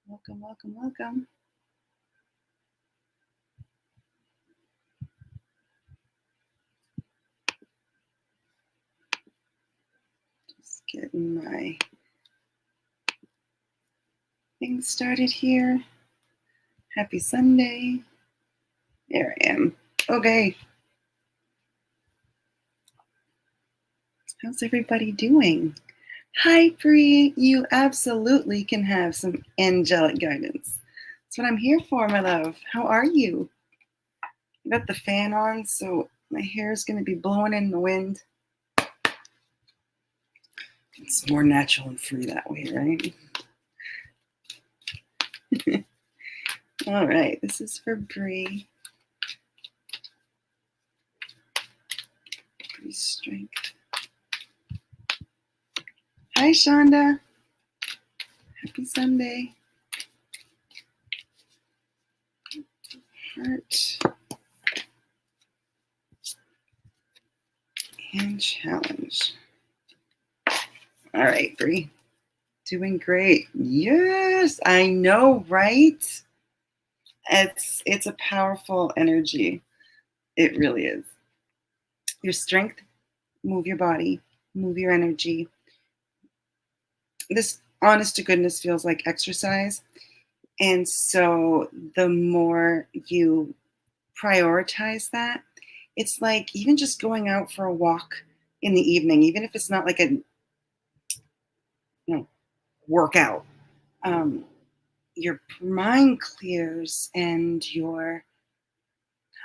Welcome, welcome, welcome. Just getting my things started here. Happy Sunday. There I am. Okay. How's everybody doing? Hi, Bree. You absolutely can have some angelic guidance. That's what I'm here for, my love. How are you? I got the fan on, so my hair is going to be blowing in the wind. It's more natural and free that way, right? All right, this is for Bree. Bree's strength. Hi, Shonda. Happy Sunday. Heart and challenge. All right, Bree. Doing great. Yes, I know, right? It's a powerful energy. It really is. Your strength, move your body, move your energy. This honest to goodness feels like exercise. And so the more you prioritize that, it's like even just going out for a walk in the evening, even if it's not like a workout, your mind clears and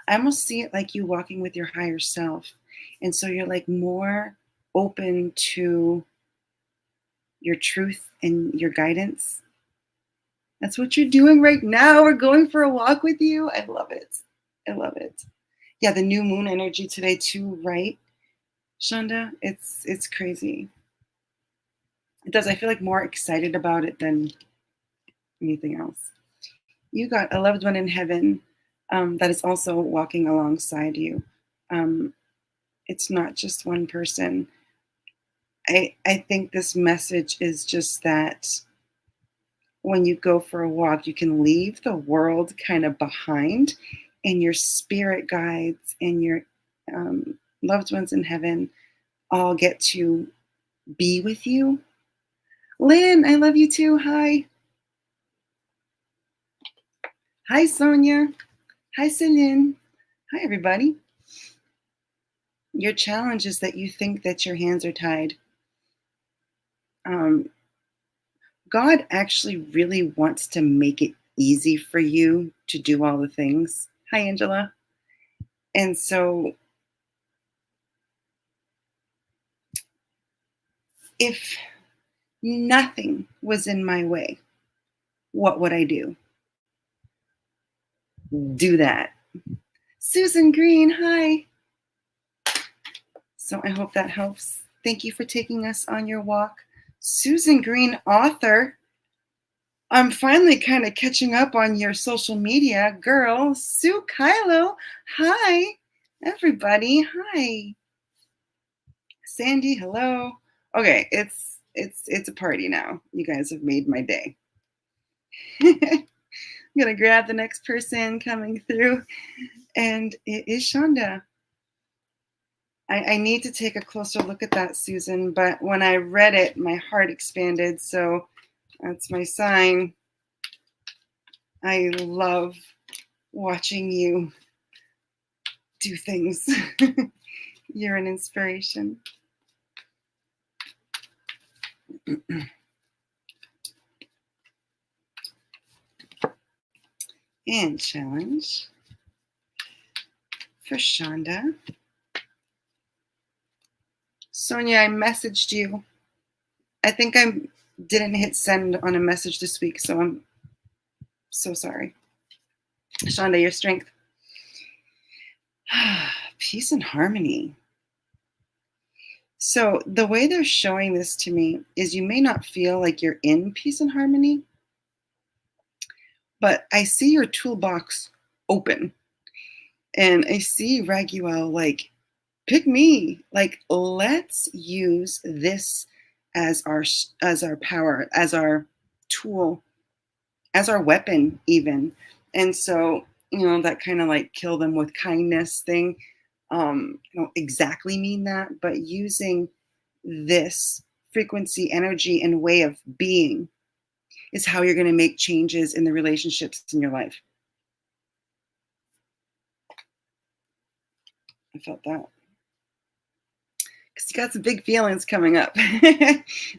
I almost see it like you walking with your higher self. And so you're like more open to your truth and your guidance. That's what you're doing right now. We're going for a walk with you. I love it. I love it. Yeah, the new moon energy today too, right? Shonda, it's crazy. It does. I feel like more excited about it than anything else. You got a loved one in heaven that is also walking alongside you. It's not just one person. I think this message is just that when you go for a walk, you can leave the world kind of behind, and your spirit guides and your loved ones in heaven all get to be with you. Lynn, I love you too. Hi. Hi, Sonia. Hi, Celine. Hi, everybody. Your challenge is that you think that your hands are tied. God actually really wants to make it easy for you to do all the things. Hi, Angela. And so if nothing was in my way, what would I do? Do that. Susan Green, hi. So I hope that helps. Thank you for taking us on your walk. Susan Green, author. I'm finally kind of catching up on your social media. Girl, Sue Kylo, hi. Everybody, hi. Sandy, hello. Okay, it's a party now. You guys have made my day. I'm gonna grab the next person coming through, and it is Shonda. I need to take a closer look at that, Susan, but when I read it, my heart expanded, so that's my sign. I love watching you do things. You're an inspiration. And challenge for Shonda. Sonia, I messaged you. I think I didn't hit send on a message this week, so I'm so sorry. Shonda, your strength. Peace and harmony. So the way they're showing this to me is you may not feel like you're in peace and harmony, but I see your toolbox open. And I see Raguel like, pick me. Like, let's use this as our power, as our tool as our weapon, even. And so, that kind of like kill them with kindness thing. I don't exactly mean that, but using this frequency, energy, and way of being is how you're going to make changes in the relationships in your life. I felt that. Because you got some big feelings coming up.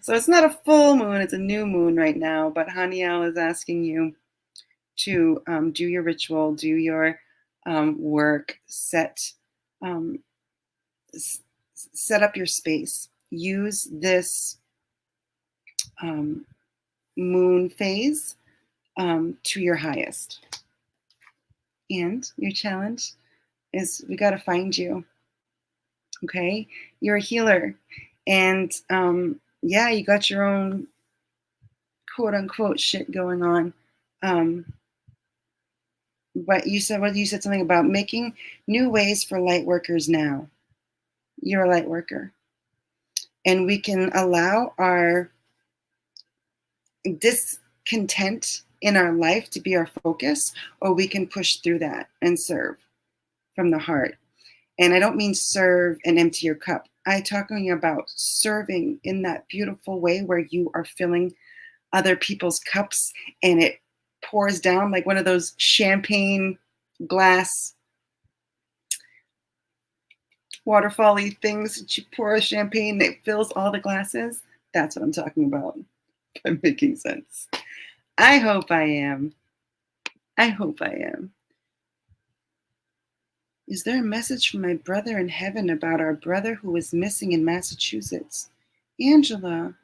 So it's not a full moon, it's a new moon right now. But Haniel is asking you to do your ritual, do your work, um, set up your space. Use this um, moon phase to your highest. And your challenge is we got to find you. Okay. You're a healer. And yeah, you got your own quote unquote shit going on. Um, but you said something about making new ways for light workers now. You're a light worker. And we can allow our discontent in our life to be our focus, or we can push through that and serve from the heart. And I don't mean serve and empty your cup. I'm talking about serving in that beautiful way where you are filling other people's cups and it pours down like one of those champagne glass waterfall-y things that you pour a champagne that fills all the glasses. That's what I'm talking about. If I'm making sense. I hope I am. I hope I am. Is there a message from my brother in heaven about our brother who is missing in Massachusetts? Angela,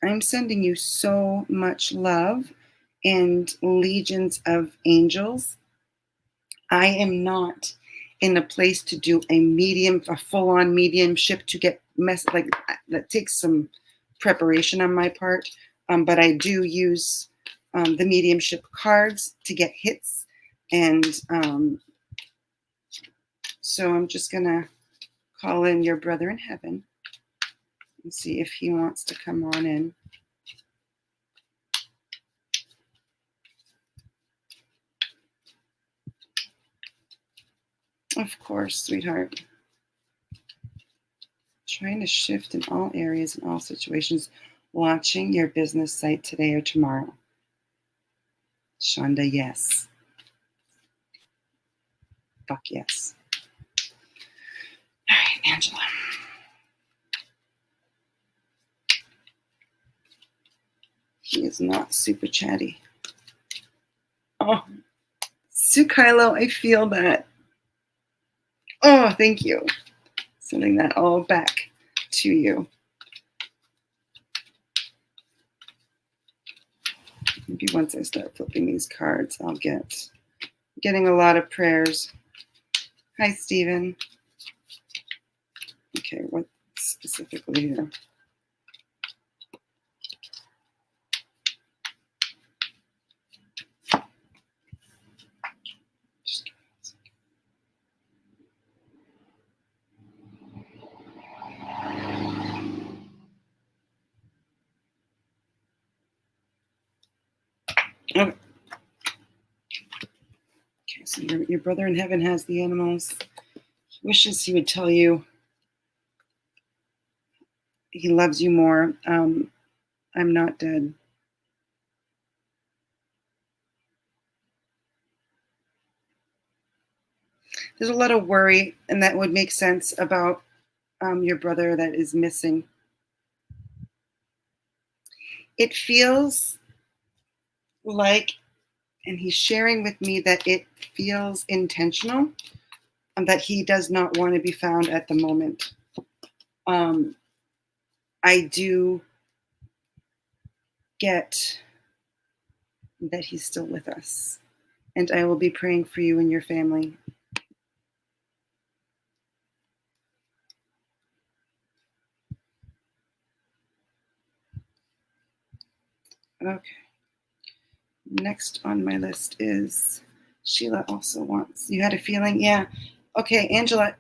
I'm sending you so much love and legions of angels. I am not in a place to do a full-on mediumship to get like that takes some preparation on my part. But I do use the mediumship cards to get hits, and so I'm just gonna call in your brother in heaven and see if he wants to come on in. Of course, sweetheart. Trying to shift in all areas and all situations. Launching your business site today or tomorrow. Shonda, yes. Fuck yes. All right, Angela. He is not super chatty. Oh, Sue Kylo, I feel that. Oh, thank you. Sending that all back to you. Maybe once I start flipping these cards, I'll getting a lot of prayers. Hi, Stephen. Okay, what specifically here? Okay. Okay, so your brother in heaven has the animals. He wishes he would tell you he loves you more. I'm not dead. There's a lot of worry, and that would make sense about your brother that is missing. It feels like, and he's sharing with me that it feels intentional, and that he does not want to be found at the moment. I do get that he's still with us, and I will be praying for you and your family. Okay. Next on my list is Sheila also wants, you had a feeling? Yeah. Okay, Angela,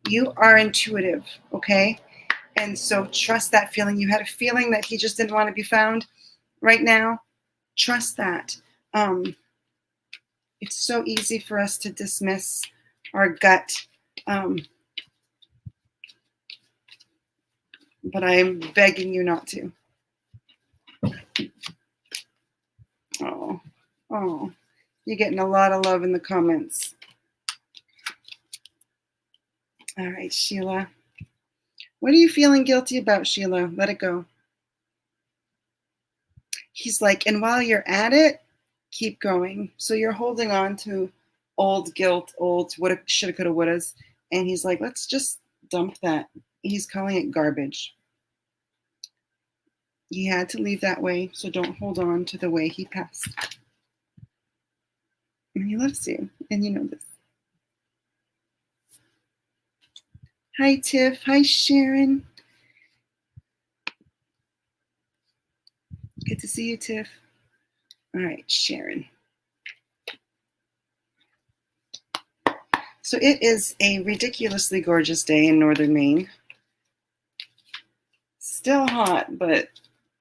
you are intuitive, okay? And so trust that feeling. You had a feeling that he just didn't want to be found right now. Trust that. Um, it's so easy for us to dismiss our gut. Um, but I'm begging you not to. Oh, oh, you're getting a lot of love in the comments. All right, Sheila. What are you feeling guilty about, Sheila? Let it go. He's like, and while you're at it, keep going. So you're holding on to old guilt, old woulda, shoulda, coulda, wouldas. And he's like, let's just dump that. He's calling it garbage. He had to leave that way, so don't hold on to the way he passed. And he loves you, and you know this. Hi, Tiff. Hi, Sharon. Good to see you, Tiff. All right, Sharon. So it is a ridiculously gorgeous day in northern Maine. Still hot, but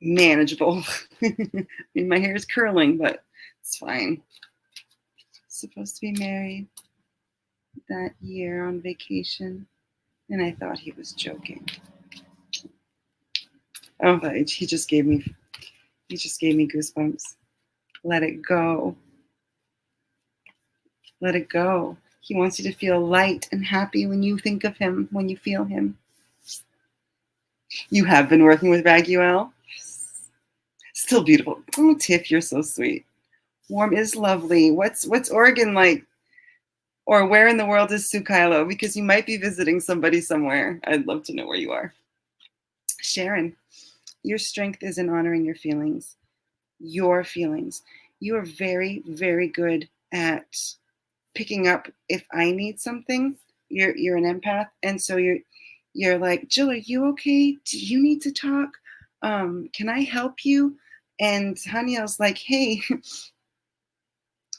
manageable. I mean, my hair is curling, but it's fine. Supposed to be married that year on vacation, and I thought he was joking. Oh, but he just gave me goosebumps. Let it go. Let it go. He wants you to feel light and happy when you think of him, when you feel him. You have been working with Raguel? Yes. Still beautiful. Oh, Tiff, you're so sweet. Warm is lovely. What's Oregon like? Or where in the world is Sukailo? Because you might be visiting somebody somewhere. I'd love to know where you are. Sharon, your strength is in honoring your feelings. Your feelings. You are very, very good at picking up if I need something. You're an empath, and so you're like, Jill, are you okay? Do you need to talk? Can I help you? And Haniel's like, hey,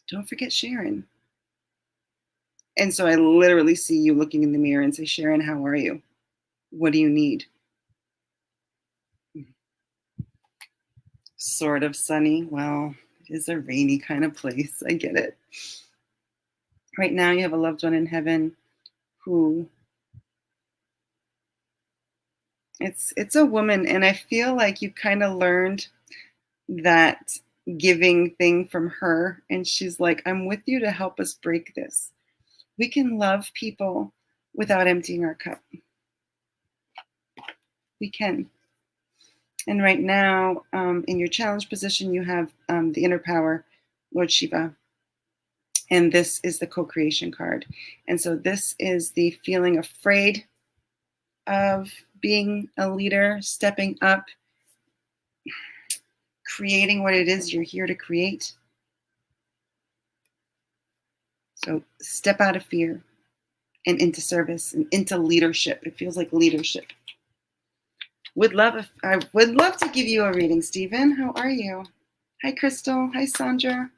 don't forget Sharon. And so I literally see you looking in the mirror and say, Sharon, how are you? What do you need? Sort of sunny. Well, it is a rainy kind of place. I get it. Right now, you have a loved one in heaven who it's a woman, and I feel like you kind of learned that giving thing from her, and she's like, I'm with you to help us break this. We can love people without emptying our cup. We can. And right now, in your challenge position, you have the inner power, Lord Shiva. And this is the co-creation card. And so this is the feeling afraid of being a leader, stepping up, creating what it is you're here to create. So step out of fear and into service and into leadership. It feels like leadership. I would love to give you a reading, Stephen. How are you? Hi, Crystal. Hi, Sandra.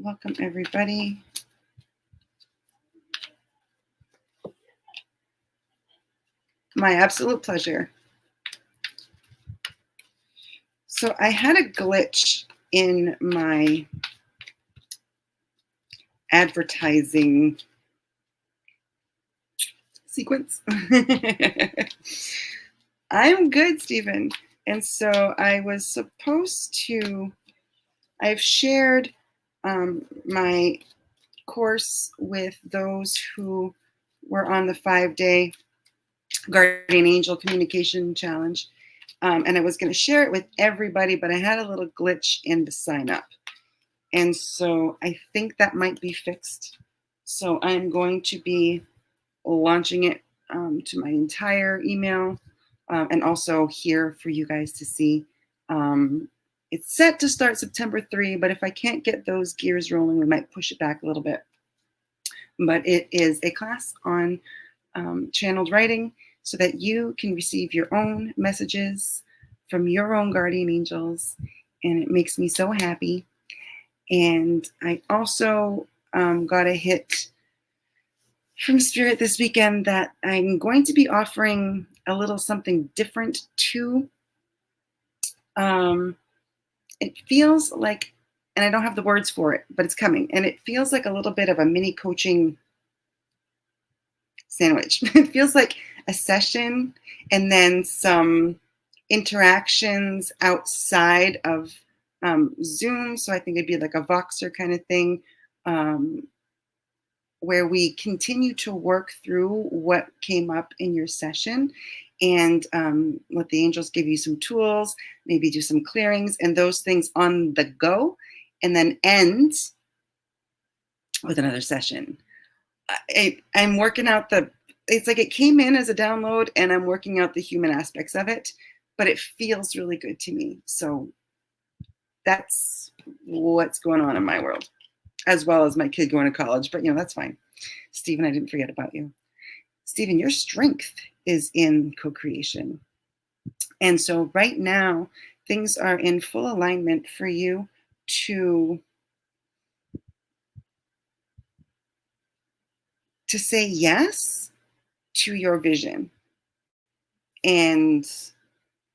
Welcome, everybody. My absolute pleasure. So I had a glitch in my advertising sequence. I'm good, Stephen. And so I was supposed to, I've shared my course with those who were on the 5-day Guardian Angel Communication Challenge. And I was going to share it with everybody, but I had a little glitch in the sign up. And so I think that might be fixed. So I'm going to be launching it to my entire email and also here for you guys to see. It's set to start September 3, but if I can't get those gears rolling, we might push it back a little bit. But it is a class on channeled writing so that you can receive your own messages from your own guardian angels. And it makes me so happy. And I also got a hit from Spirit this weekend that I'm going to be offering a little something different too. It feels like, and I don't have the words for it, but it's coming. And it feels like a little bit of a mini coaching sandwich. It feels like a session and then some interactions outside of Zoom. So I think it'd be like a Voxer kind of thing, um, where we continue to work through what came up in your session and let the angels give you some tools, maybe do some clearings and those things on the go, and then end with another session. I'm working out it's like it came in as a download and I'm working out the human aspects of it, but it feels really good to me. So that's what's going on in my world, as well as my kid going to college. But, that's fine. Stephen, I didn't forget about you. Stephen, your strength is in co-creation. And so right now, things are in full alignment for you to say yes to your vision. And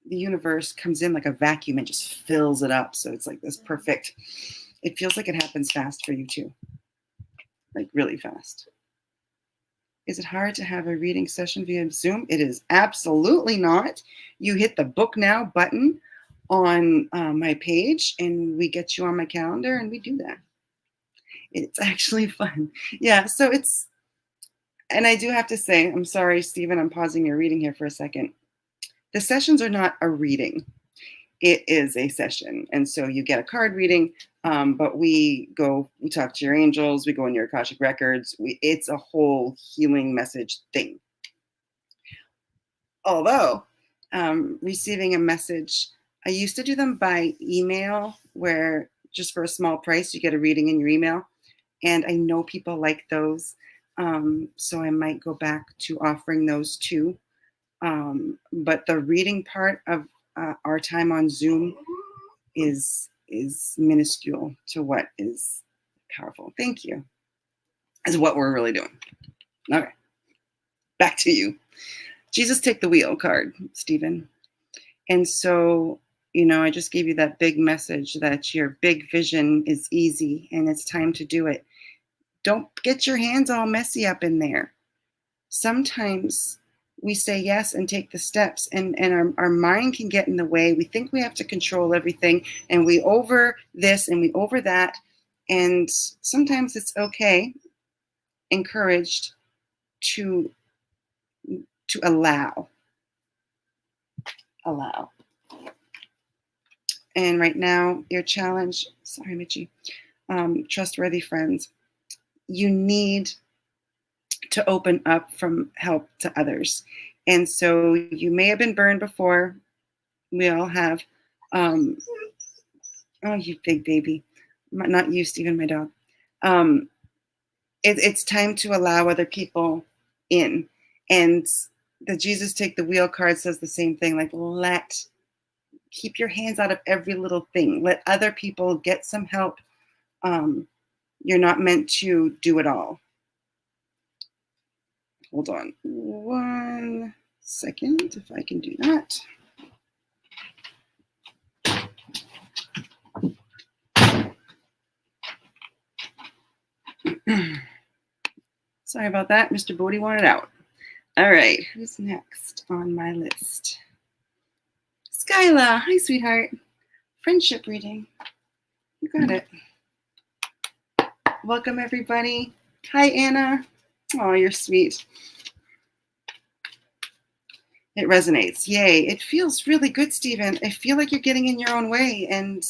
the universe comes in like a vacuum and just fills it up. So it's like this perfect, it feels like it happens fast for you too. Like really fast. Is it hard to have a reading session via Zoom? It is absolutely not. You hit the book now button on my page and we get you on my calendar and we do that. It's actually fun. Yeah, so and I do have to say, I'm sorry, Stephen, I'm pausing your reading here for a second. The sessions are not a reading. It is a session. And so you get a card reading, but we talk to your angels, we go in your Akashic records. It's a whole healing message thing. Although receiving a message, I used to do them by email where just for a small price, you get a reading in your email. And I know people like those. So I might go back to offering those too. But the reading part of our time on Zoom is minuscule to what is powerful. Thank you. Is what we're really doing. Okay. Back to you. Jesus, take the wheel card, Stephen. And so, I just gave you that big message that your big vision is easy and it's time to do it. Don't get your hands all messy up in there. Sometimes we say yes and take the steps and our mind can get in the way. We think we have to control everything and we over this and we over that. And sometimes it's okay, encouraged to allow. And right now, your challenge, sorry, Mitchie, trustworthy friends, you need to open up from help to others. And so you may have been burned before. We all have. Oh, you big baby. Not you, Stephen, my dog. It's time to allow other people in. And the Jesus Take the Wheel card says the same thing. Like, keep your hands out of every little thing. Let other people get some help. You're not meant to do it all. Hold on 1 second, if I can do that. Sorry about that. Mr. Bodie wanted out. All right, who's next on my list? Skyla. Hi, sweetheart. Friendship reading. You got it. Welcome, everybody. Hi, Anna. Oh, you're sweet. It resonates. Yay. It feels really good, Stephen. I feel like you're getting in your own way, and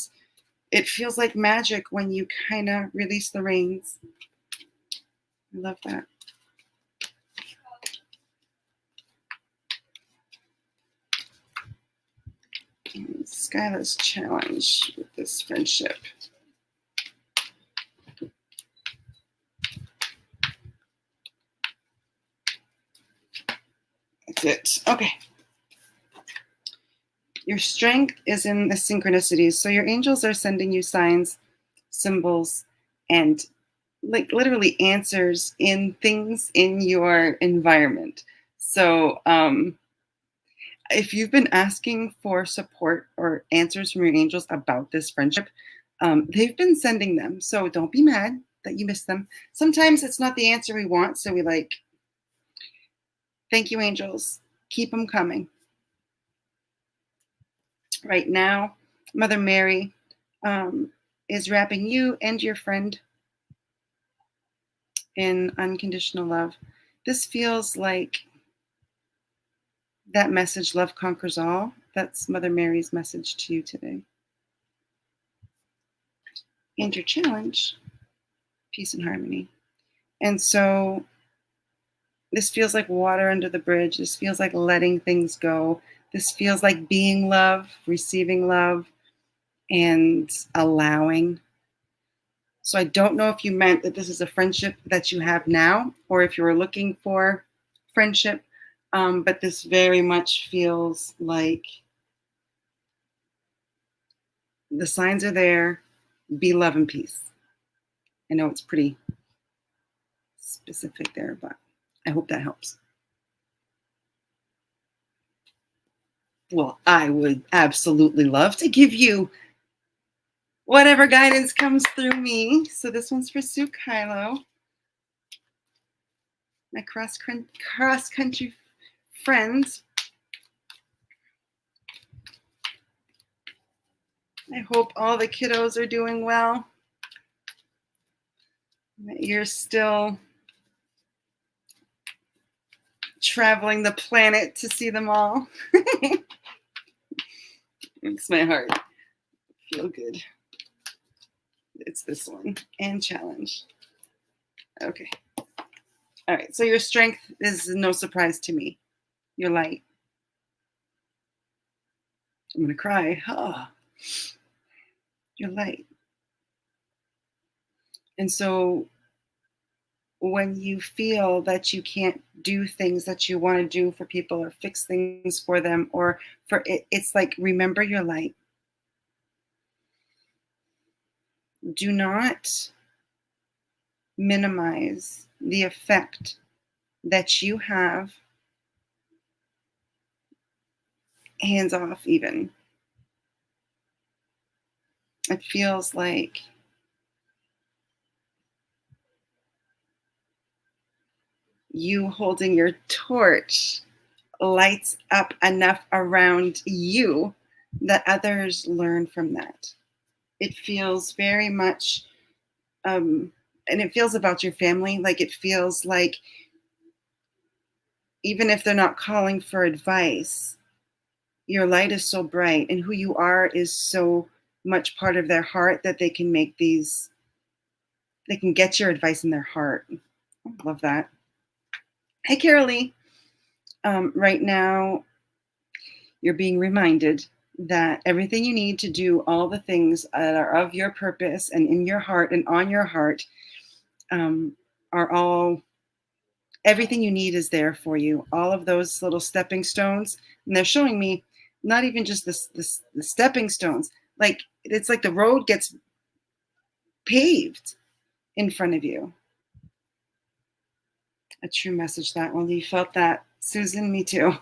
it feels like magic when you kind of release the reins. I love that. And Skyla's challenge with this friendship. That's it. Okay. Your strength is in the synchronicities. So your angels are sending you signs, symbols, and like literally answers in things in your environment. So if you've been asking for support or answers from your angels about this friendship, they've been sending them. So don't be mad that you missed them. Sometimes it's not the answer we want. So we like, thank you, angels. Keep them coming. Right now, Mother Mary is wrapping you and your friend in unconditional love. This feels like that message, love conquers all. That's Mother Mary's message to you today. And your challenge, peace and harmony. And so this feels like water under the bridge. This feels like letting things go. This feels like being love, receiving love, and allowing. So I don't know if you meant that this is a friendship that you have now or if you were looking for friendship, but this very much feels like the signs are there. Be love and peace. I know it's pretty specific there, but I hope that helps. Well, I would absolutely love to give you whatever guidance comes through me. So this one's for Sue Kylo, my cross country friends. I hope all the kiddos are doing well. That you're still traveling the planet to see them all. Makes my heart feel good. It's this one. And challenge. Okay. All right. So your strength is no surprise to me. Your light. I'm going to cry. Oh, your light. And so when you feel that you can't do things that you want to do for people or fix things for them or for it, it's like, remember your light. Do not minimize the effect that you have, hands off even. It feels like you holding your torch lights up enough around you that others learn from that. It feels very much, and it feels about your family. Like it feels like even if they're not calling for advice, your light is so bright and who you are is so much part of their heart that they can make these, they can get your advice in their heart. I love that. Hey, Carolee. Right now, you're being reminded that everything you need to do all the things that are of your purpose and in your heart and on your heart are all, everything you need is there for you. All of those little stepping stones. And they're showing me not even just the stepping stones, like it's like the road gets paved in front of you. A true message, that one. You felt that, Susan? Me too.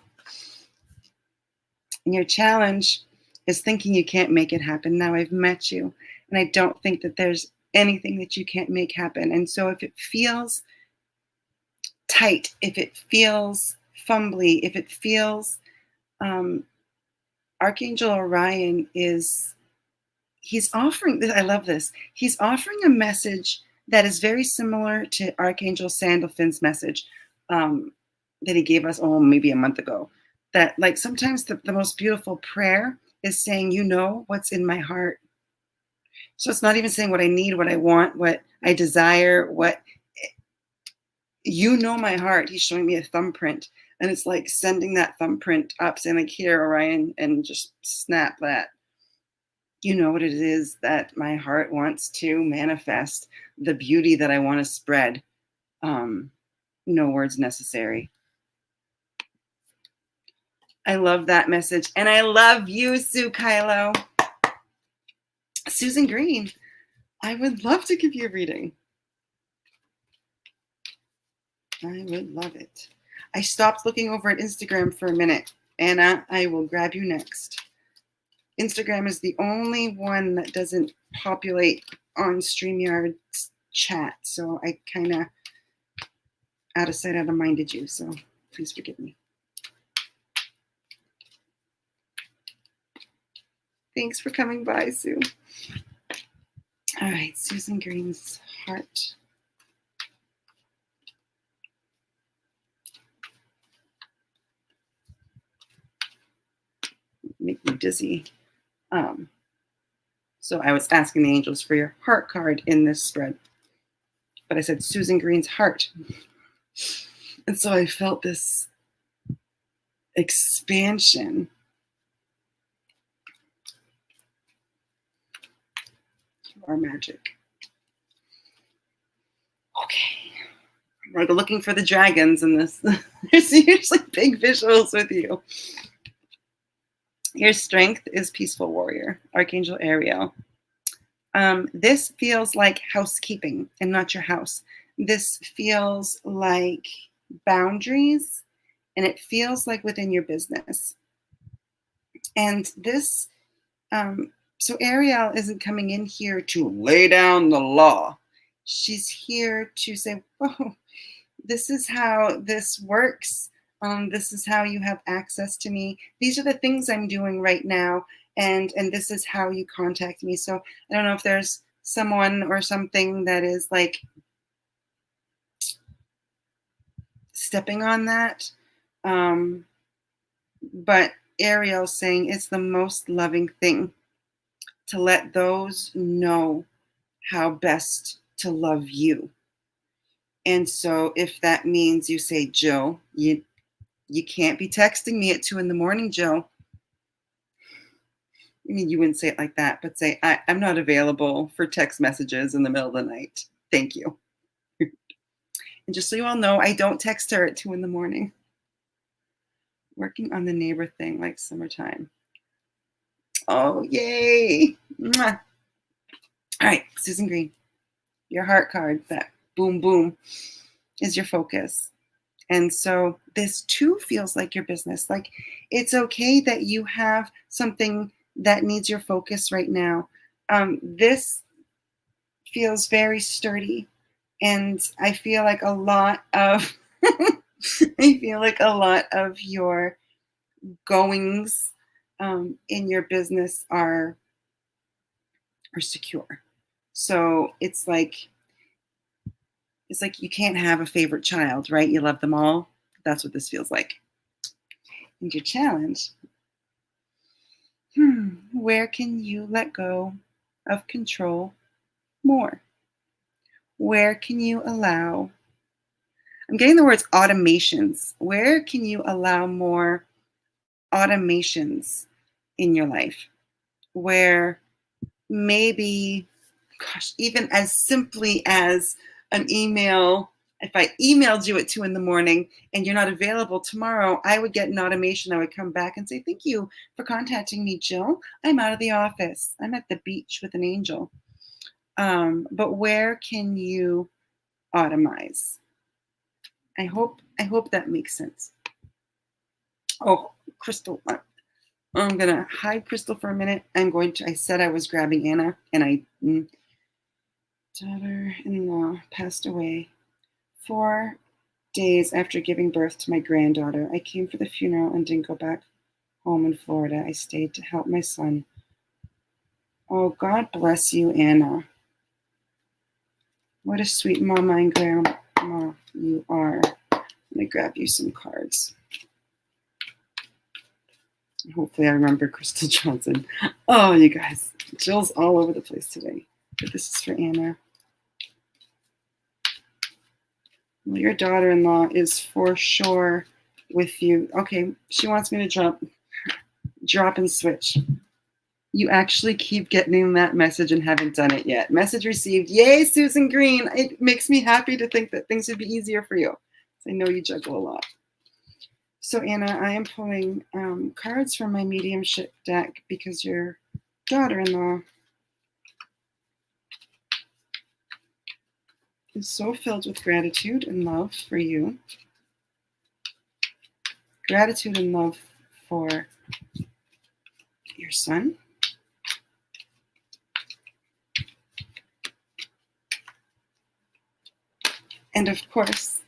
And your challenge is thinking you can't make it happen. Now I've met you, and I don't think that there's anything that you can't make happen. And so if it feels tight, if it feels fumbly, if it feels, Archangel Orion is, he's offering, I love this, he's offering a message that is very similar to Archangel Sandalphin's message that he gave us, oh, maybe a month ago. That like sometimes the most beautiful prayer is saying, you know what's in my heart. So it's not even saying what I need, what I want, what I desire, what, you know my heart. He's showing me a thumbprint. And it's like sending that thumbprint up, saying like, here, Orion, and just snap that. You know what it is that my heart wants to manifest, the beauty that I want to spread. No words necessary. I love that message. And I love you, Sue Kylo. Susan Green, I would love to give you a reading. I would love it. I stopped looking over at Instagram for a minute. Anna, I will grab you next. Instagram is the only one that doesn't populate on StreamYard's chat. So I kind of out of sight, out of minded you. So please forgive me. Thanks for coming by, Sue. All right, Susan Green's heart. Make me dizzy. So I was asking the angels for your heart card in this spread, but I said Susan Green's heart. And so I felt this expansion. You are magic. Okay. We're looking for the dragons in this. There's usually big visuals with you. Your strength is peaceful warrior, Archangel Ariel. This feels like housekeeping and not your house. This feels like boundaries, and it feels like within your business. And this, so Ariel isn't coming in here to lay down the law. She's here to say, whoa, this is how this works. This is how you have access to me. These are the things I'm doing right now. And this is how you contact me. So I don't know if there's someone or something that is like stepping on that. But Ariel's saying it's the most loving thing to let those know how best to love you. And so if that means you say, Jill, you can't be texting me at 2 a.m, Jill. I mean, you wouldn't say it like that, but say, I'm not available for text messages in the middle of the night. Thank you. And just so you all know, I don't text her at 2 a.m. Working on the neighbor thing like summertime. Oh, yay. Mwah. All right, Susan Green, your heart card, that boom, boom, is your focus. And so this too feels like your business. Like it's okay that you have something that needs your focus right now. This feels very sturdy. And I feel like a lot of, I feel like a lot of your goings in your business are secure. So it's like you can't have a favorite child, right? You love them all. That's what this feels like. And your challenge, where can you let go of control more? Where can you allow, I'm getting the words automations. Where can you allow more automations in your life? Where maybe, gosh, even as simply as an email, if I emailed you at 2 a.m. and you're not available tomorrow, I would get an automation. I would come back and say, thank you for contacting me, Jill. I'm out of the office. I'm at the beach with an angel. But where can you automize? I hope that makes sense. Oh, Crystal, I'm going to hide Crystal for a minute. I said I was grabbing Anna, and daughter-in-law passed away 4 days after giving birth to my granddaughter. I came for the funeral and didn't go back home in Florida. I stayed to help my son. Oh, God bless you, Anna. What a sweet mama and grandma you are. Let me grab you some cards. Hopefully I remember Crystal Johnson. Oh, you guys. Jill's all over the place today. But this is for Anna. Well, your daughter-in-law is for sure with you. Okay, she wants me to drop and switch. You actually keep getting that message and haven't done it yet. Message received. Yay, Susan Green. It makes me happy to think that things would be easier for you. I know you juggle a lot. So, Anna, I am pulling cards from my mediumship deck because your daughter-in-law is so filled with gratitude and love for you. Gratitude and love for your son. And of course,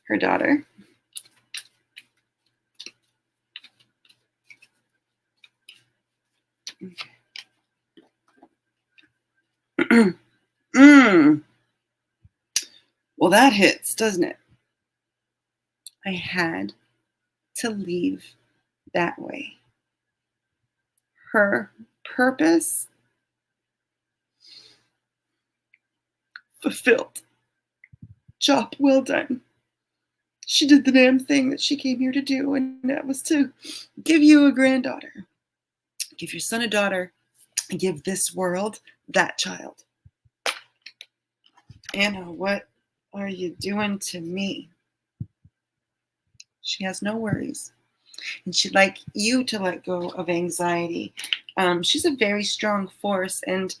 her daughter. Mm. Well, that hits, doesn't it? I had to leave that way. Her purpose fulfilled. Job well done. She did the damn thing that she came here to do, and that was to give you a granddaughter, give your son a daughter, and give this world that child. Anna, what are you doing to me? She has no worries. And she'd like you to let go of anxiety. She's a very strong force, and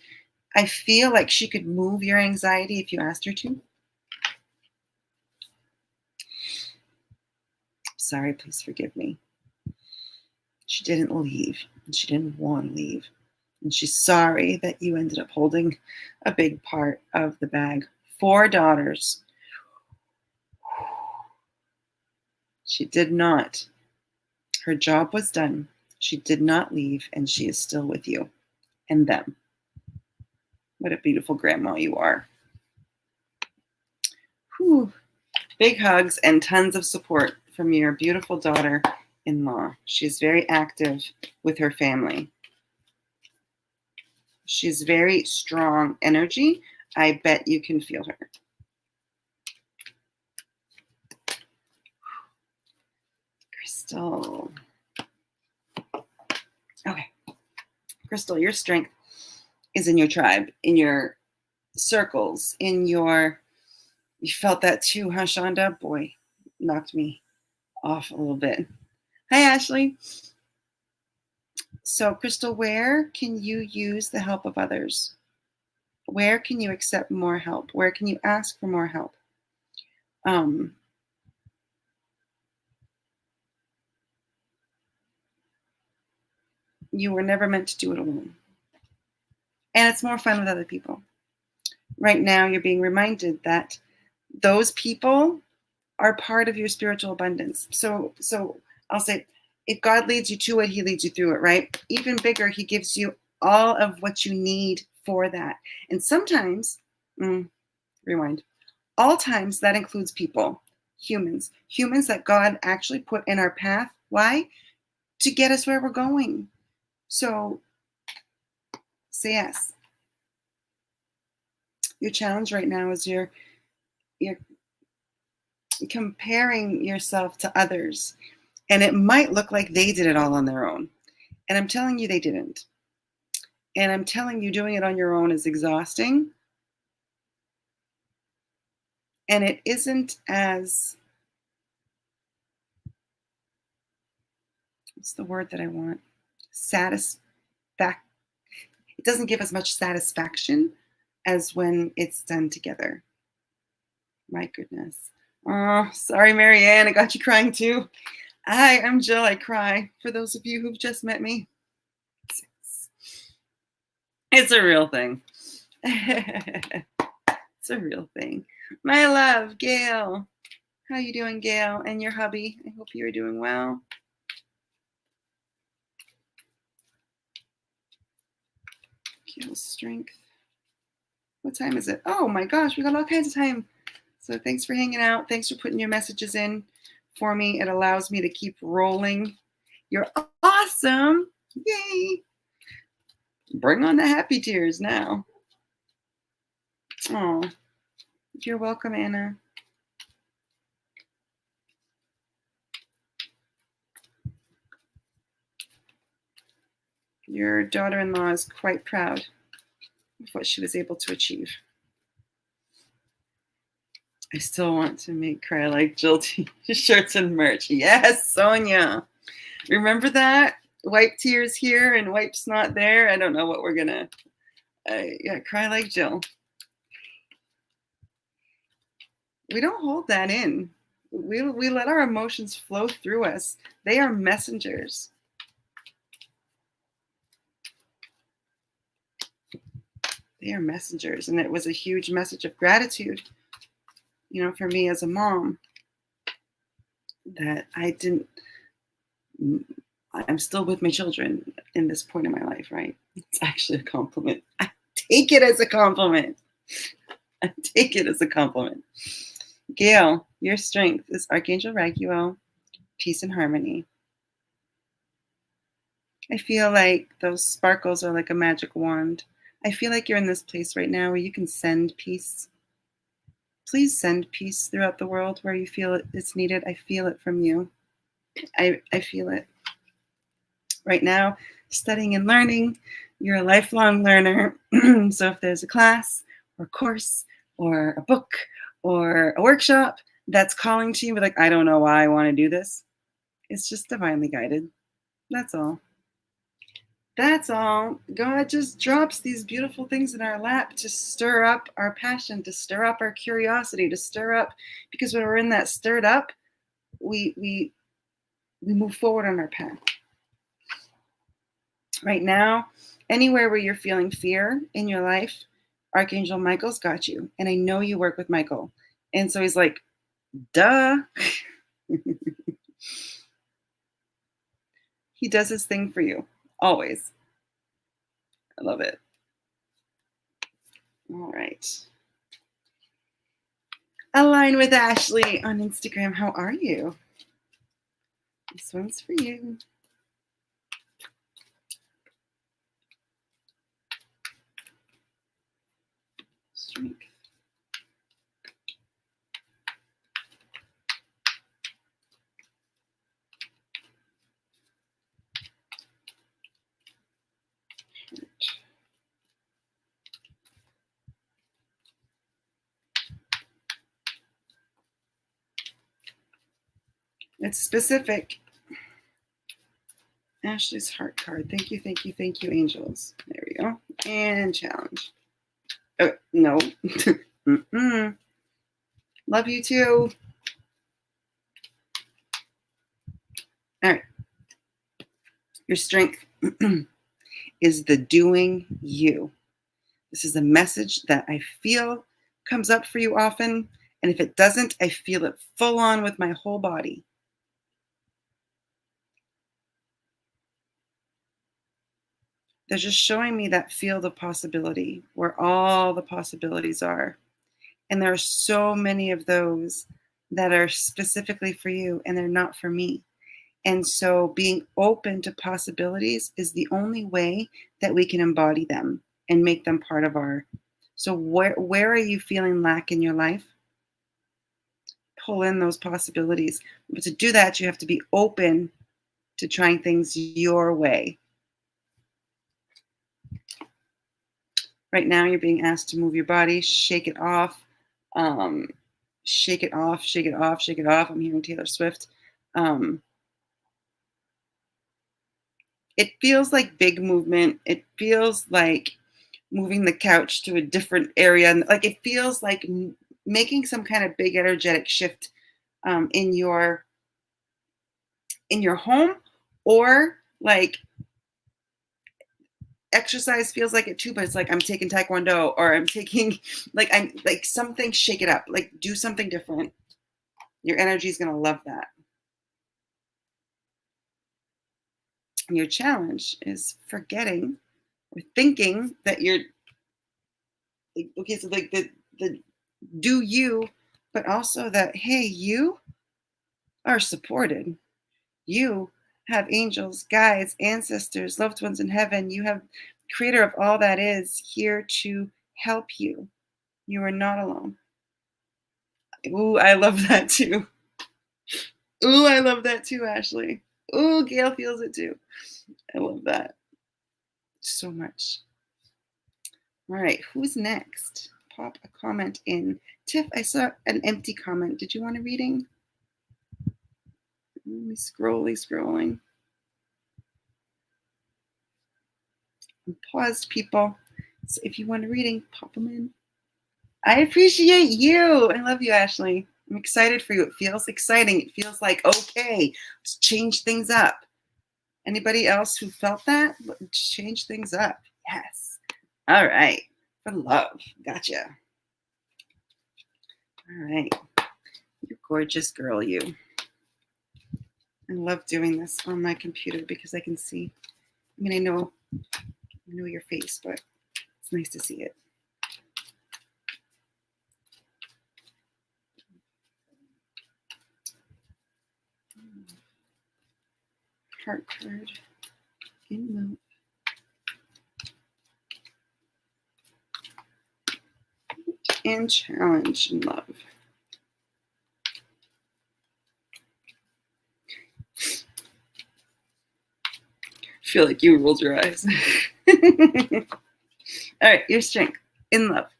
I feel like she could move your anxiety if you asked her to. Sorry, please forgive me. She didn't leave, and she didn't want to leave. And she's sorry that you ended up holding a big part of the bag. 4 daughters. She did not. Her job was done. She did not leave, and she is still with you and them. What a beautiful grandma you are. Whew. Big hugs and tons of support from your beautiful daughter-in-law. She's very active with her family. She's very strong energy. I bet you can feel her. Crystal. Okay. Crystal, your strength is in your tribe, in your circles, in your... You felt that too, huh, Shonda? Boy, knocked me off a little bit. Hi, Ashley. So, Crystal, where can you use the help of others? Where can you accept more help? Where can you ask for more help? You were never meant to do it alone. And it's more fun with other people. Right now, you're being reminded that those people are part of your spiritual abundance. So I'll say, if God leads you to it, he leads you through it, right? Even bigger, he gives you all of what you need for that. And sometimes, rewind, all times that includes people, humans that God actually put in our path. Why? To get us where we're going. So say yes. Your challenge right now is you're comparing yourself to others, and it might look like they did it all on their own. And I'm telling you, they didn't. And I'm telling you, doing it on your own is exhausting. And it isn't as, what's the word that I want? It doesn't give as much satisfaction as when it's done together. My goodness. Oh, sorry, Marianne. I got you crying too. Hi, I'm Jill. I cry. For those of you who've just met me, it's a real thing. It's a real thing. My love, Gail. How you doing, Gail? And your hubby? I hope you're doing well. Gail's strength. What time is it? Oh my gosh, we got all kinds of time. So thanks for hanging out. Thanks for putting your messages in for me. It allows me to keep rolling. You're awesome. Yay. Bring on the happy tears now. Oh, you're welcome, Anna. Your daughter-in-law is quite proud of what she was able to achieve. I still want to make Cry Like Jill t-shirts and merch. Yes, Sonia. Remember that? Wipe tears here and wipes not there. I don't know what we're going to... yeah, Cry Like Jill. We don't hold that in. We let our emotions flow through us. They are messengers. They are messengers. And it was a huge message of gratitude, for me as a mom, that I'm still with my children in this point in my life, right? It's actually a compliment. I take it as a compliment. I take it as a compliment. Gail, your strength is Archangel Raguel, peace and harmony. I feel like those sparkles are like a magic wand. I feel like you're in this place right now where you can send peace. Please send peace throughout the world where you feel it's needed. I feel it from you. I feel it. Right now, studying and learning, you're a lifelong learner. So if there's a class or course or a book or a workshop that's calling to you, but like, I don't know why I want to do this, it's just divinely guided. That's all. That's all. God just drops these beautiful things in our lap to stir up our passion, to stir up our curiosity, to stir up, because when we're in that stirred up, we move forward on our path. Right now, anywhere where you're feeling fear in your life, Archangel Michael's got you. And I know you work with Michael. And so he's like, duh. He does his thing for you, always. I love it. All right. Align with Ashley on Instagram. How are you? This one's for you. Strength. It's specific. Ashley's heart card. Thank you, thank you, thank you, angels. There we go. And challenge. Oh, no. Love you too. All right. Your strength is the doing you. This is a message that I feel comes up for you often. And if it doesn't, I feel it full on with my whole body. They're just showing me that field of possibility where all the possibilities are. And there are so many of those that are specifically for you and they're not for me. And so being open to possibilities is the only way that we can embody them and make them part of our. So where are you feeling lack in your life? Pull in those possibilities. But to do that, you have to be open to trying things your way. Right now, you're being asked to move your body, shake it off, shake it off, shake it off, shake it off. I'm hearing Taylor Swift. It feels like big movement. It feels like moving the couch to a different area. And like it feels like making some kind of big energetic shift in your home, or like exercise feels like it too, but it's like I'm taking taekwondo, or I'm taking I'm like something, shake it up, like do something different. Your energy is going to love that. And your challenge is forgetting or thinking that you're like, okay, so like the do you, but also that, hey, you are supported. You have angels, guides, ancestors, loved ones in heaven. You have creator of all that is here to help you. You are not alone. Ooh, I love that too. Ooh, I love that too, Ashley. Ooh, Gail feels it too. I love that so much. All right, who's next? Pop a comment in. Tiff, I saw an empty comment. Did you want a reading? Let me scrolling. I'm paused, people. So if you want a reading, pop them in. I appreciate you. I love you, Ashley. I'm excited for you. It feels exciting. It feels like, okay, let's change things up. Anybody else who felt that? Let's change things up. Yes. All right. For love. Gotcha. All right. You gorgeous girl, you. I love doing this on my computer because I can see. I mean, I know your face, but it's nice to see it. Heart card in love and challenge in love. I feel like you rolled your eyes. All right, your strength in love.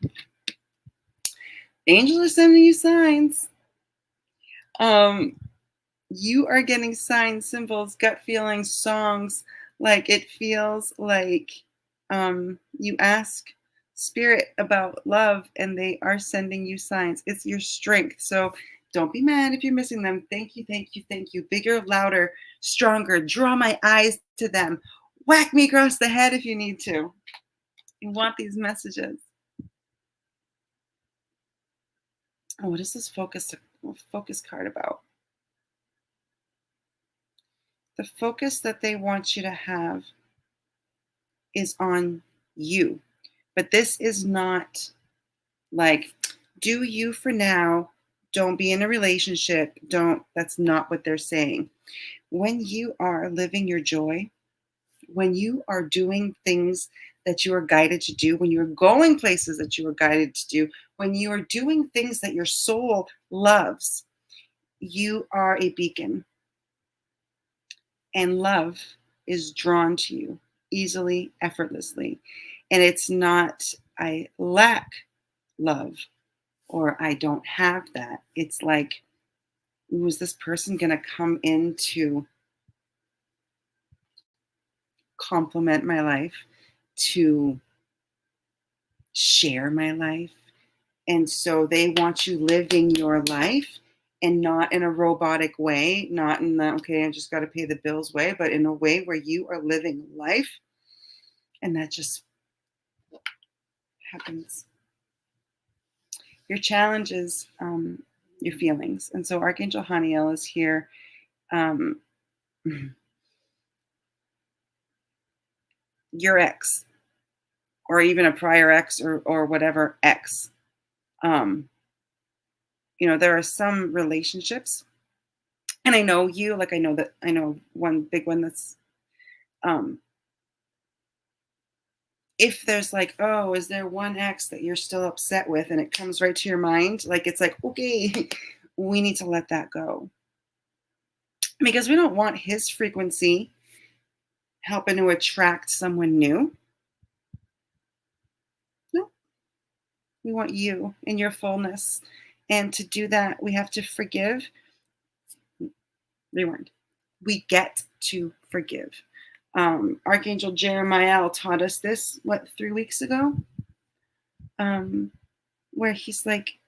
Angels are sending you signs. You are getting signs, symbols, gut feelings, songs. Like it feels like you ask spirit about love and they are sending you signs. It's your strength. So don't be mad if you're missing them. Thank you, thank you, thank you. Bigger, louder, stronger. Draw my eyes to them. Whack me across the head if you need to. You want these messages. Oh, what is this focus card about? The focus that they want you to have is on you. But this is not like, do you for now, don't be in a relationship, that's not what they're saying. When you are living your joy, when you are doing things that you are guided to do, when you're going places that you are guided to do, when you are doing things that your soul loves, you are a beacon. And love is drawn to you easily, effortlessly. And it's not, I lack love or I don't have that. It's like, ooh, is this person going to come in to complement my life, to share my life? And so they want you living your life and not in a robotic way, not in the, okay, I just got to pay the bills way, but in a way where you are living life. And that just happens. Your challenge is your feelings. And so Archangel Haniel is here. Um, your ex, or even a prior ex, or whatever ex. There are some relationships, and I know you, like I know one big one that's um, if there's like, oh, is there one ex that you're still upset with, and it comes right to your mind, like it's like, okay, we need to let that go because we don't want his frequency helping to attract someone new. No, we want you in your fullness. And to do that, we have to forgive. Rewind. We get to forgive. Archangel Jeremiah taught us this, 3 weeks ago? Where he's like,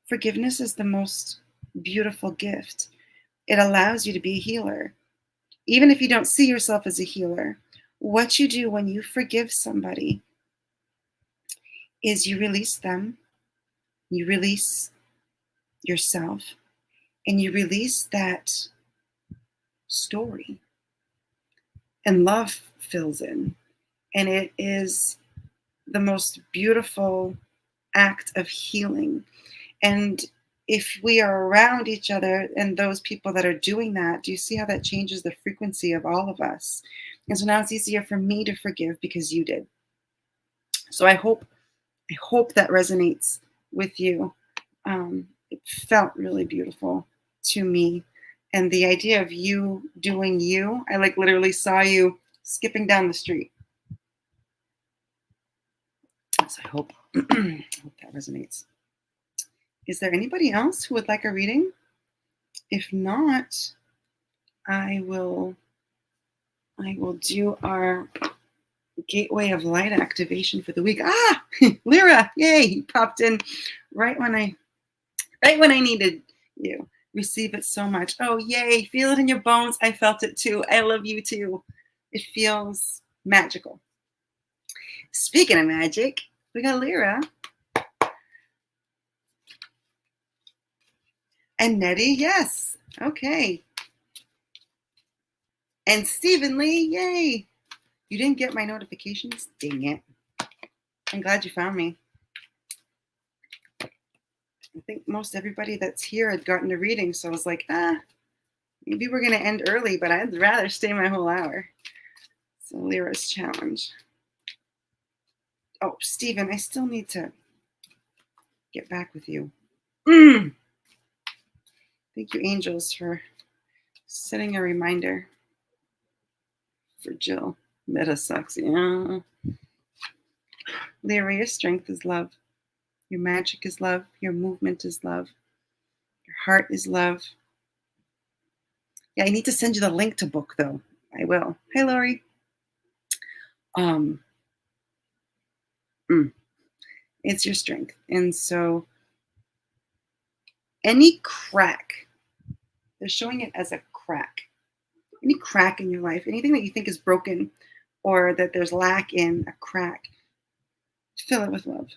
forgiveness is the most beautiful gift. It allows you to be a healer. Even if you don't see yourself as a healer, what you do when you forgive somebody is you release them, you release yourself, and you release that story. And love fills in. And it is the most beautiful act of healing. And if we are around each other and those people that are doing that, do you see how that changes the frequency of all of us? And so now it's easier for me to forgive because you did. So I hope that resonates with you. It felt really beautiful to me. And the idea of you doing you, I like literally saw you skipping down the street. So I hope that resonates. Is there anybody else who would like a reading? If not, I will do our gateway of light activation for the week. Ah, Lyra, yay! You popped in right when I needed you. Receive it so much. Oh, yay! Feel it in your bones. I felt it too. I love you too. It feels magical. Speaking of magic, we got Lyra and Nettie. Yes. Okay. And Stephen Lee. Yay! You didn't get my notifications? Dang it. I'm glad you found me. I think most everybody that's here had gotten a reading, so I was like, maybe we're going to end early, but I'd rather stay my whole hour. So Lyra's challenge. Oh, Stephen, I still need to get back with you. Thank you, angels, for setting a reminder for Jill. Meta sucks. Yeah. Lyra, your strength is love. Your magic is love. Your movement is love. Your heart is love. Yeah, I need to send you the link to book, though. I will. Hey, Lori. It's your strength. And so any crack, they're showing it as a crack. Any crack in your life, anything that you think is broken or that there's lack in a crack, fill it with love.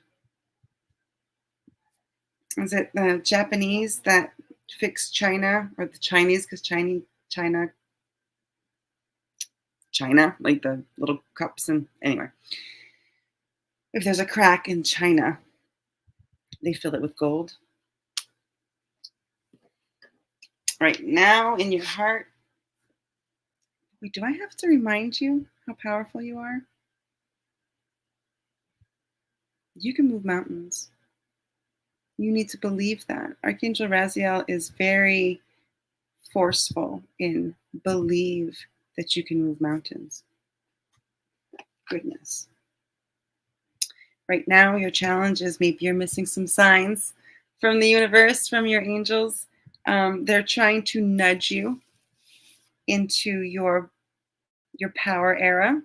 Is it the Japanese that fixed China, or the Chinese, because China, like the little cups, and anyway, if there's a crack in China, they fill it with gold. Right now in your heart, wait, do I have to remind you how powerful you are? You can move mountains. You need to believe that. Archangel Raziel is very forceful in believe that you can move mountains. Goodness. Right now, your challenge is maybe you're missing some signs from the universe, from your angels. They're trying to nudge you into your power era.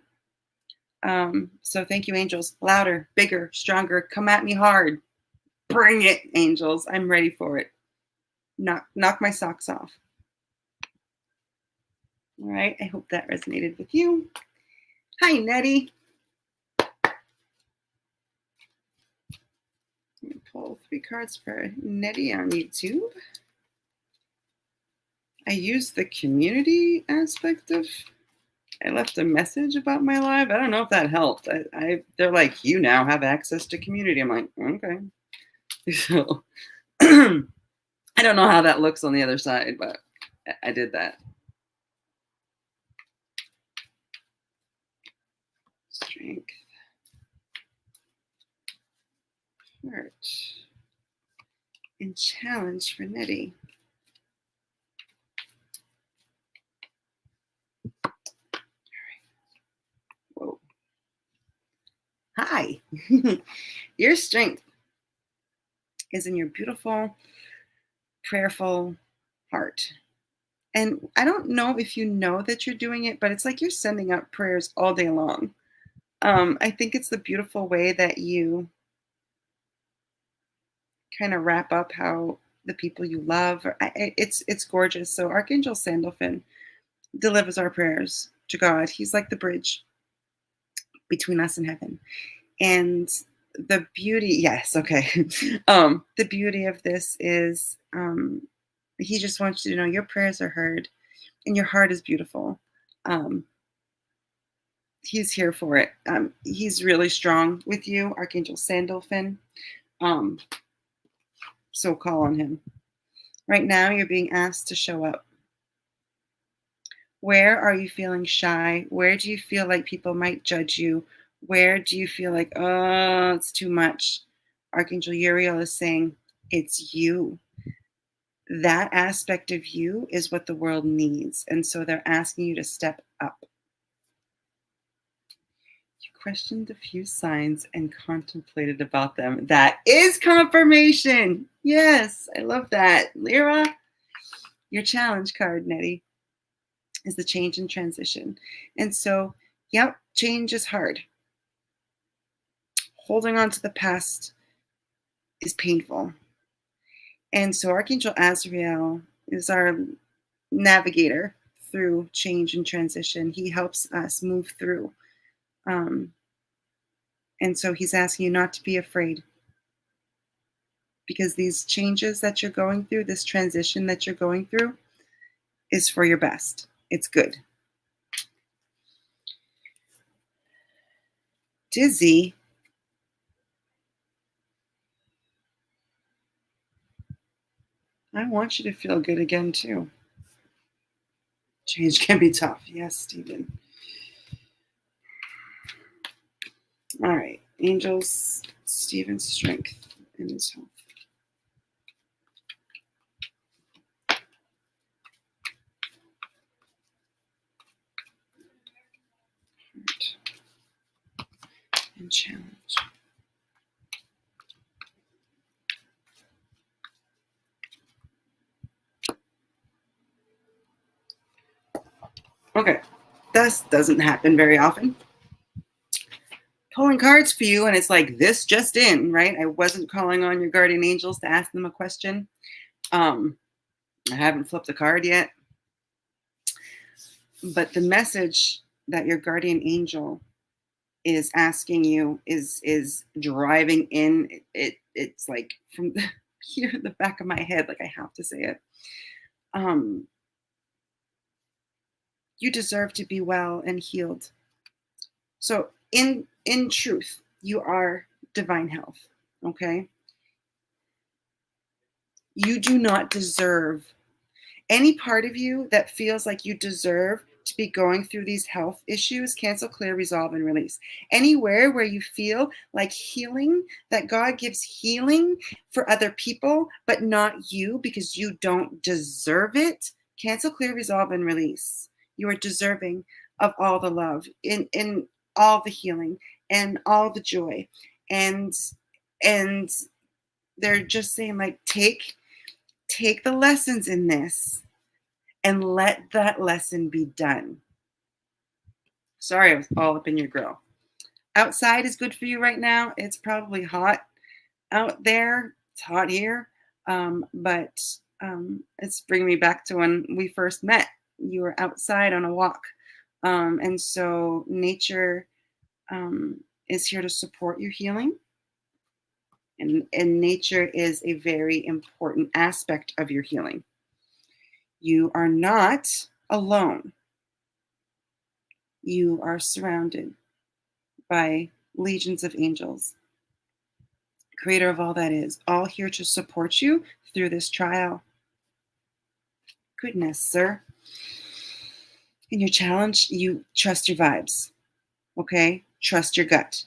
So thank you, angels. Louder, bigger, stronger. Come at me hard. Bring it, angels. I'm ready for it. Knock my socks off. All right. I hope that resonated with you. Hi, Nettie. Let me pull 3 cards for Nettie on YouTube. I used the community aspect of. I left a message about my live. I don't know if that helped. They're like, you now have access to community. I'm like, okay. So I don't know how that looks on the other side, but I did that. Strength. Heart. And challenge for Nettie. Whoa. Hi. Your strength is in your beautiful, prayerful heart. And I don't know if you know that you're doing it, but it's like you're sending out prayers all day long. I think it's the beautiful way that you kind of wrap up how the people you love. It's gorgeous. So Archangel Sandalphon delivers our prayers to God. He's like the bridge between us and heaven. And the beauty, yes, okay. The beauty of this is he just wants you to know your prayers are heard and your heart is beautiful. He's here for it. He's really strong with you, Archangel Sandalphon. So call on him. Right now, you're being asked to show up. Where are you feeling shy? Where do you feel like people might judge you? Where do you feel like, oh, it's too much? Archangel Uriel is saying, it's you. That aspect of you is what the world needs. And so they're asking you to step up. You questioned a few signs and contemplated about them. That is confirmation. Yes, I love that. Lyra, your challenge card, Nettie, is the change and transition. And so, yep, change is hard. Holding on to the past is painful. And so Archangel Azrael is our navigator through change and transition. He helps us move through. Um, and so he's asking you not to be afraid, because these changes that you're going through, this transition that you're going through, is for your best. It's good. Dizzy, I want you to feel good again too. Change can be tough. Yes, Stephen. All right. Angels, Stephen's strength and his health. And challenge. Okay. This doesn't happen very often. Pulling cards for you, and it's like this just in, right? I wasn't calling on your guardian angels to ask them a question. I haven't flipped a card yet. But the message that your guardian angel is asking you is driving in. It's like from here in the back of my head, like I have to say it. You deserve to be well and healed. So in truth, you are divine health. Okay. You do not deserve any part of you that feels like you deserve to be going through these health issues. Cancel, clear, resolve, and release. Anywhere where you feel like healing, that God gives healing for other people, but not you because you don't deserve it. Cancel, clear, resolve, and release. You are deserving of all the love, in all the healing and all the joy. And they're just saying, like, take the lessons in this and let that lesson be done. Sorry, I was all up in your grill. Outside is good for you right now. It's probably hot out there. It's hot here. But it's bringing me back to when we first met. You were outside on a walk. And so nature is here to support your healing. And nature is a very important aspect of your healing. You are not alone. You are surrounded by legions of angels, creator of all that is, all here to support you through this trial. Goodness, sir. In your challenge, you trust your vibes, okay? Trust your gut.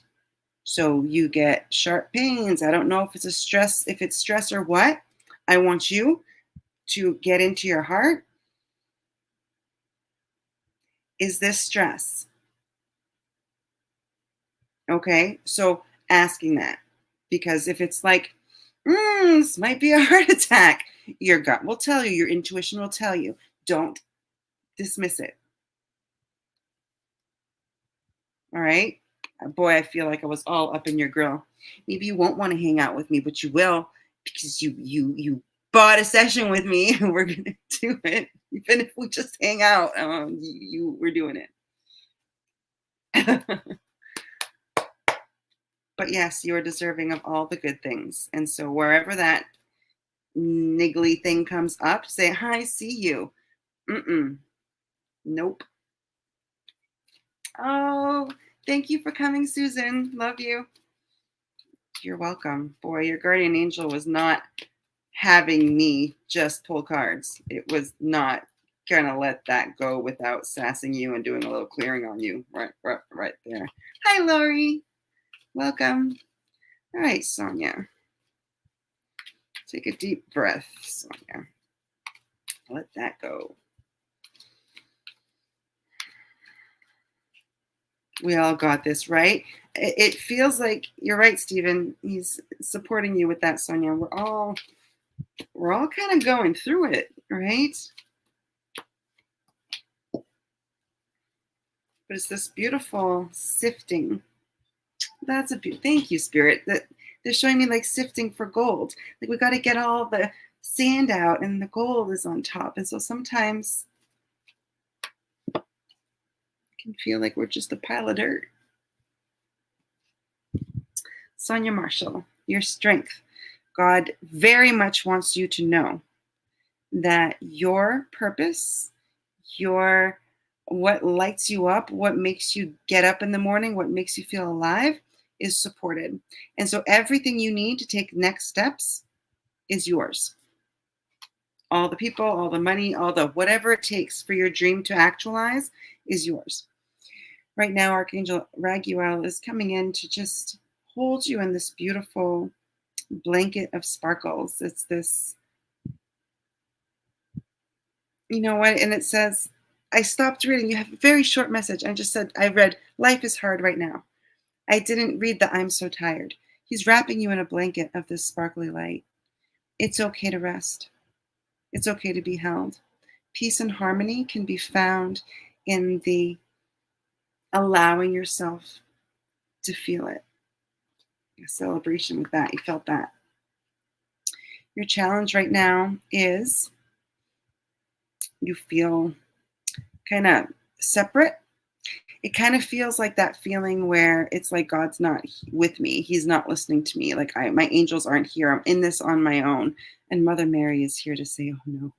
So you get sharp pains. I don't know if it's stress or what. I want you to get into your heart. Is this stress? Okay, so asking that, because if it's like, this might be a heart attack, your gut will tell you, your intuition will tell you, don't dismiss it. All right. Boy, I feel like I was all up in your grill. Maybe you won't want to hang out with me, but you will, because you bought a session with me and we're gonna do it. Even if we just hang out, we're doing it. But yes, you are deserving of all the good things. And so wherever that niggly thing comes up, say, hi, see you. Nope. Oh, thank you for coming, Susan. Love you. You're welcome. Boy, your guardian angel was not having me just pull cards. It was not gonna let that go without sassing you and doing a little clearing on you right there. Hi, Lori. Welcome. All right, Sonia. Take a deep breath, Sonia. Let that go. We all got this, right? It feels like you're right, Stephen. He's supporting you with that, Sonia. We're all kind of going through it, right? But it's this beautiful sifting Thank you, Spirit. That they're showing me like sifting for gold. Like we got to get all the sand out and the gold is on top. And so sometimes it can feel like we're just a pile of dirt. Sonia Marshall, your strength. God very much wants you to know that your purpose, your what lights you up, what makes you get up in the morning, what makes you feel alive is supported. And so everything you need to take next steps is yours. All the people, all the money, all the whatever it takes for your dream to actualize is yours. Right now, Archangel Raguel is coming in to just hold you in this beautiful blanket of sparkles. It's this, you know what? And it says, I stopped reading. You have a very short message. I just said, I read, life is hard right now. I didn't read the I'm so tired. He's wrapping you in a blanket of this sparkly light. It's okay to rest. It's okay to be held. Peace and harmony can be found in the allowing yourself to feel it. A celebration with that. You felt that. Your challenge right now is you feel kind of separate. It kind of feels like that feeling where it's like God's not with me. He's not listening to me. Like my angels aren't here. I'm in this on my own. And Mother Mary is here to say, oh no.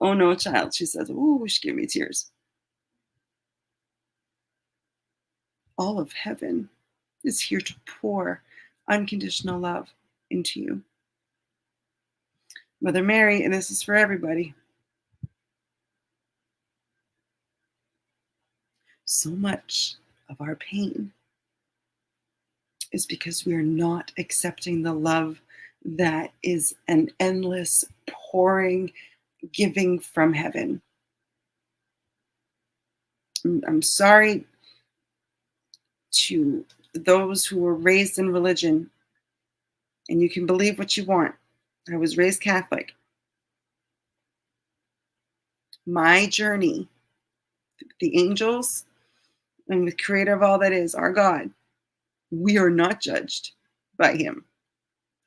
Oh no, child. She says, ooh, she gave me tears. All of heaven is here to pour unconditional love into you. Mother Mary, and this is for everybody. So much of our pain is because we are not accepting the love that is an endless pouring, giving from heaven. I'm sorry to those who were raised in religion, and you can believe what you want. I was raised Catholic. My journey, the angels, and the creator of all that is, our God, we are not judged by him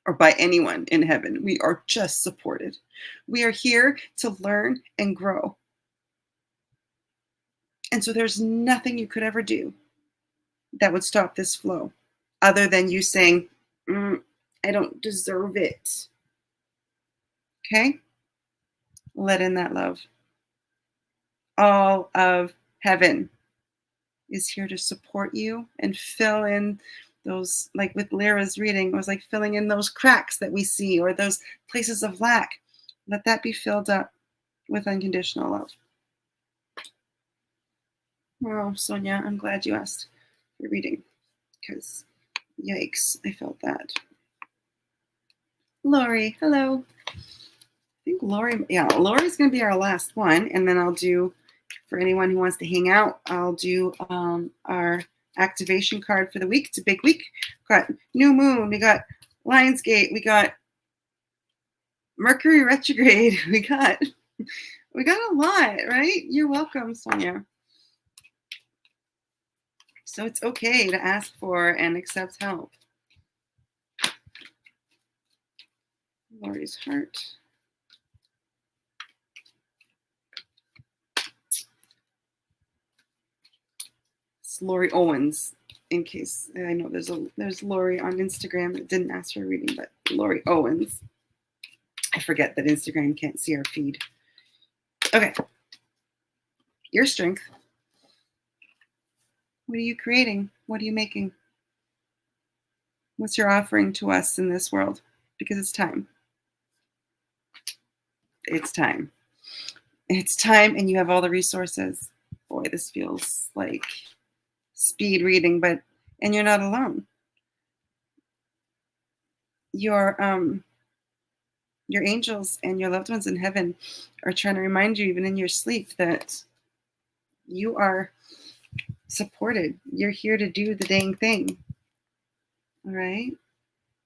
or by anyone in heaven. We are just supported. We are here to learn and grow. And so there's nothing you could ever do that would stop this flow other than you saying, I don't deserve it. Okay? Let in that love. All of heaven is here to support you and fill in those, like with Lyra's reading, it was like filling in those cracks that we see or those places of lack. Let that be filled up with unconditional love. Wow, Sonia, I'm glad you asked for reading because yikes, I felt that. Lori, hello. I think Lori's going to be our last one. And then I'll do, for anyone who wants to hang out, I'll do our activation card for the week. It's a big week. We've got new moon. We got Lionsgate. We got Mercury retrograde. We got a lot, right? You're welcome, Sonia. So it's okay to ask for and accept help. Lori's heart. It's Lori Owens, in case I know there's Lori on Instagram that didn't ask for a reading, but Lori Owens. I forget that Instagram can't see our feed. Okay. Your strength. What are you creating? What are you making? What's your offering to us in this world? Because it's time. It's time. It's time, and you have all the resources. Boy, this feels like speed reading, and you're not alone. Your angels and your loved ones in heaven are trying to remind you, even in your sleep, that you are supported. You're here to do the dang thing. All right?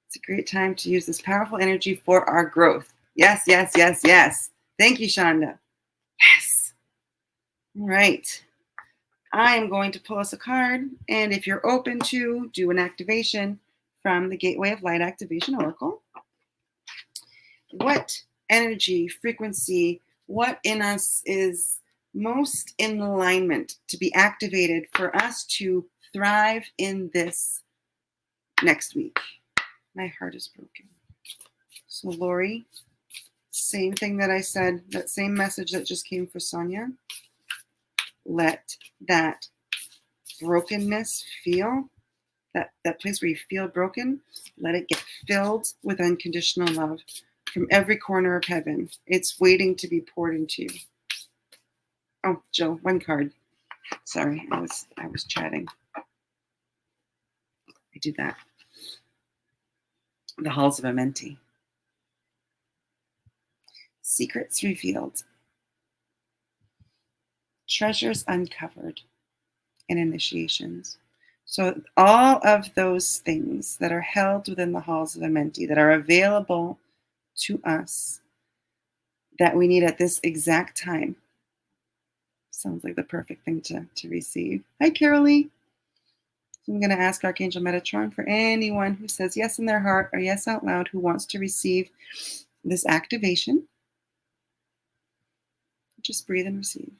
It's a great time to use this powerful energy for our growth. Yes, yes, yes, yes. Thank you, Shonda. Yes. All right. I am going to pull us a card, and if you're open to do an activation from the Gateway of Light Activation Oracle, what energy, frequency, what in us is most in alignment to be activated for us to thrive in this next week? My heart is broken. So, Lori, same thing that I said, that same message that just came for Sonia. Let that brokenness feel, that place where you feel broken, let it get filled with unconditional love from every corner of heaven. It's waiting to be poured into you. Oh, Jill, one card. Sorry, I was chatting. I do that. The Halls of Amenti. Secrets revealed. Treasures uncovered. And initiations. So all of those things that are held within the halls of Amenti that are available to us that we need at this exact time. Sounds like the perfect thing to receive. Hi, Carolee. So I'm going to ask Archangel Metatron for anyone who says yes in their heart or yes out loud who wants to receive this activation. Just breathe and receive.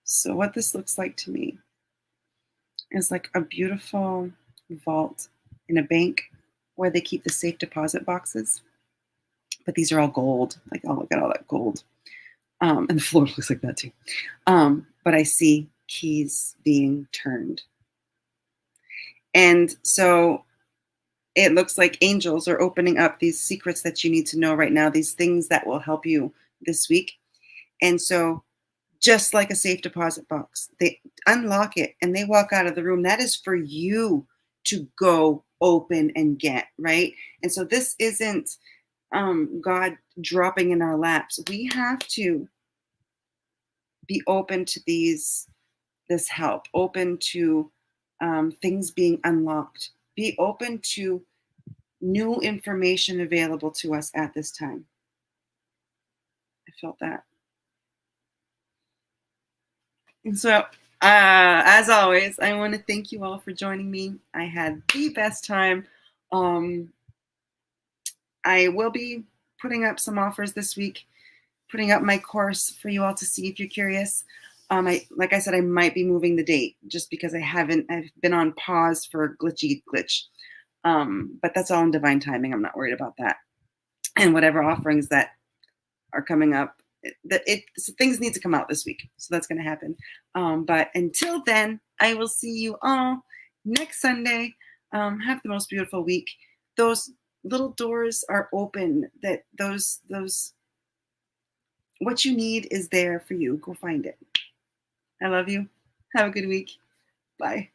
So what this looks like to me is like a beautiful vault in a bank where they keep the safe deposit boxes. But these are all gold. Like, oh, look at all that gold. And the floor looks like that too. But I see keys being turned. And so it looks like angels are opening up these secrets that you need to know right now, these things that will help you this week. And so just like a safe deposit box, they unlock it and they walk out of the room. That is for you to go open and get, right? And so this isn't God dropping in our laps. We have to be open to this help, open to things being unlocked, be open to new information available to us at this time. I felt that. And so, as always, I want to thank you all for joining me. I had the best time. I will be putting up some offers this week, putting up my course for you all to see if you're curious. Like I said, I might be moving the date just because I've been on pause for a glitch. But that's all in divine timing. I'm not worried about that. And whatever offerings that are coming up, things need to come out this week. So that's going to happen. But until then, I will see you all next Sunday. Have the most beautiful week. Those little doors are open. That those what you need is there for you. Go find it. I love you. Have a good week. Bye.